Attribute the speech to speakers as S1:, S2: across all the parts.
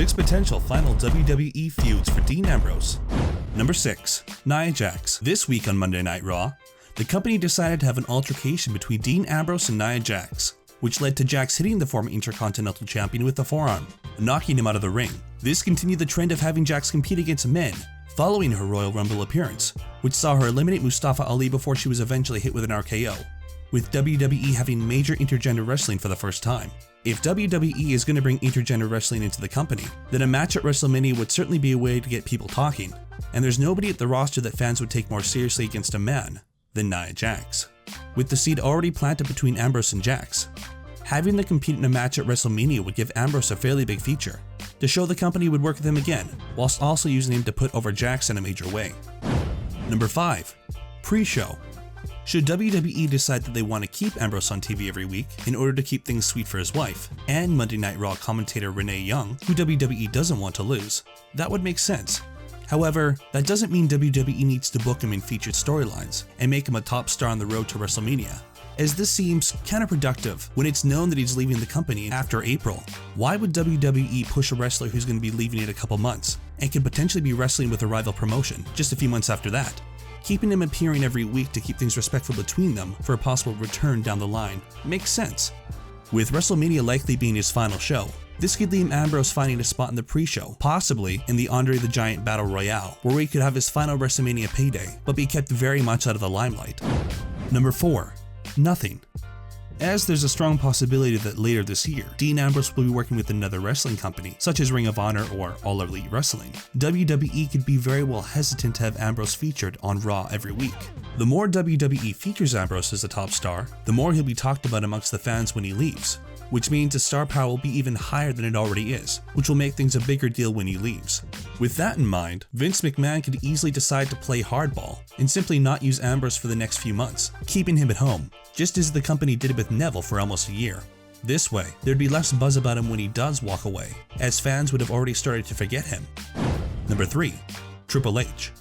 S1: 6 potential final WWE feuds for Dean Ambrose. Number 6. Nia Jax. This week on Monday Night Raw, the company decided to have an altercation between Dean Ambrose and Nia Jax, which led to Jax hitting the former Intercontinental Champion with the forearm, knocking him out of the ring. This continued the trend of having Jax compete against men following her Royal Rumble appearance, which saw her eliminate Mustafa Ali before she was eventually hit with an RKO, with WWE having major intergender wrestling for the first time. If WWE is going to bring intergender wrestling into the company, then a match at WrestleMania would certainly be a way to get people talking, and there's nobody at the roster that fans would take more seriously against a man than Nia Jax. With the seed already planted between Ambrose and Jax, having them compete in a match at WrestleMania would give Ambrose a fairly big feature, to show the company would work with him again, whilst also using him to put over Jax in a major way. Number 5. Pre-show. Should WWE decide that they want to keep Ambrose on TV every week in order to keep things sweet for his wife, and Monday Night Raw commentator Renee Young, who WWE doesn't want to lose, that would make sense. However, that doesn't mean WWE needs to book him in featured storylines and make him a top star on the road to WrestleMania, as this seems counterproductive when it's known that he's leaving the company after April. Why would WWE push a wrestler who's going to be leaving in a couple months and could potentially be wrestling with a rival promotion just a few months after that? Keeping him appearing every week to keep things respectful between them for a possible return down the line makes sense. With WrestleMania likely being his final show, this could leave Ambrose finding a spot in the pre-show, possibly in the Andre the Giant Battle Royale, where he could have his final WrestleMania payday, but be kept very much out of the limelight. Number 4. Nothing. As there's a strong possibility that later this year, Dean Ambrose will be working with another wrestling company, such as Ring of Honor or All Elite Wrestling, WWE could be very well hesitant to have Ambrose featured on Raw every week. The more WWE features Ambrose as a top star, the more he'll be talked about amongst the fans when he leaves, which means his star power will be even higher than it already is, which will make things a bigger deal when he leaves. With that in mind, Vince McMahon could easily decide to play hardball and simply not use Ambrose for the next few months, keeping him at home, just as the company did with Neville for almost a year. This way, there'd be less buzz about him when he does walk away, as fans would have already started to forget him. Number 3. Triple H.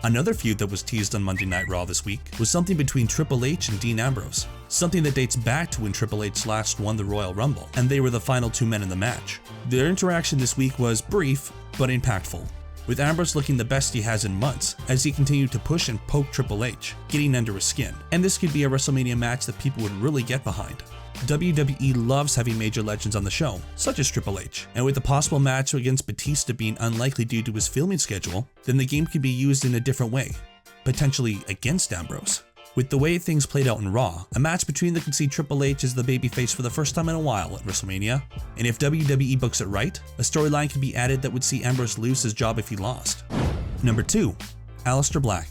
S1: Another feud that was teased on Monday Night Raw this week was something between Triple H and Dean Ambrose, something that dates back to when Triple H last won the Royal Rumble, and they were the final two men in the match. Their interaction this week was brief, but impactful, with Ambrose looking the best he has in months as he continued to push and poke Triple H, getting under his skin. And this could be a WrestleMania match that people would really get behind. WWE loves having major legends on the show, such as Triple H, and with the possible match against Batista being unlikely due to his filming schedule, then the game could be used in a different way, potentially against Ambrose. With the way things played out in Raw, a match between them could see Triple H as the babyface for the first time in a while at WrestleMania, and if WWE books it right, a storyline could be added that would see Ambrose lose his job if he lost. Number 2. Alistair Black.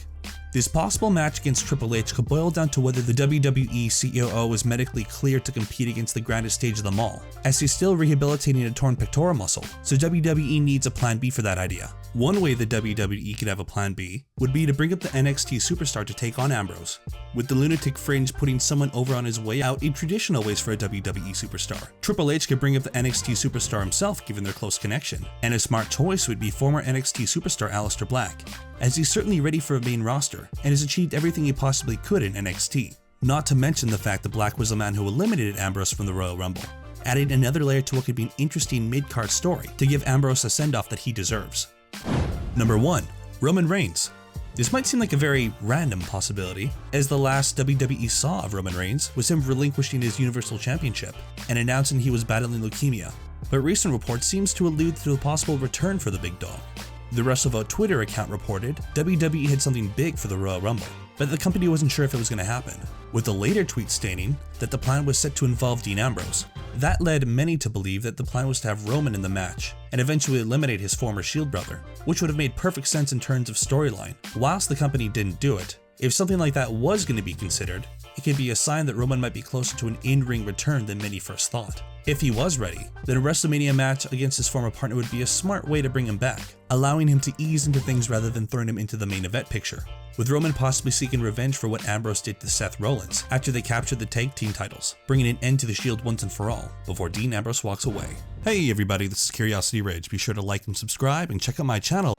S1: This possible match against Triple H could boil down to whether the WWE COO is medically cleared to compete against the grandest stage of them all, as he's still rehabilitating a torn pectoral muscle, so WWE needs a plan B for that idea. One way the WWE could have a plan B would be to bring up the NXT superstar to take on Ambrose, with the lunatic fringe putting someone over on his way out in traditional ways for a WWE superstar. Triple H could bring up the NXT superstar himself given their close connection, and a smart choice would be former NXT superstar Alistair Black, as he's certainly ready for a main roster and has achieved everything he possibly could in NXT. Not to mention the fact that Black was the man who eliminated Ambrose from the Royal Rumble, adding another layer to what could be an interesting mid-card story to give Ambrose a send-off that he deserves. Number 1. Roman Reigns. This might seem like a very random possibility, as the last WWE saw of Roman Reigns was him relinquishing his Universal Championship and announcing he was battling leukemia, but recent reports seems to allude to a possible return for the big dog. The WrestleVote Twitter account reported WWE had something big for the Royal Rumble, but the company wasn't sure if it was going to happen, with a later tweet stating that the plan was set to involve Dean Ambrose. That led many to believe that the plan was to have Roman in the match and eventually eliminate his former Shield brother, which would have made perfect sense in terms of storyline. Whilst the company didn't do it, if something like that was going to be considered, it could be a sign that Roman might be closer to an in-ring return than many first thought. If he was ready, then a WrestleMania match against his former partner would be a smart way to bring him back, allowing him to ease into things rather than throwing him into the main event picture, with Roman possibly seeking revenge for what Ambrose did to Seth Rollins after they captured the tag team titles, bringing an end to the Shield once and for all, before Dean Ambrose walks away. Hey everybody, this is Curiosity Ridge. Be sure to like and subscribe and check out my channel.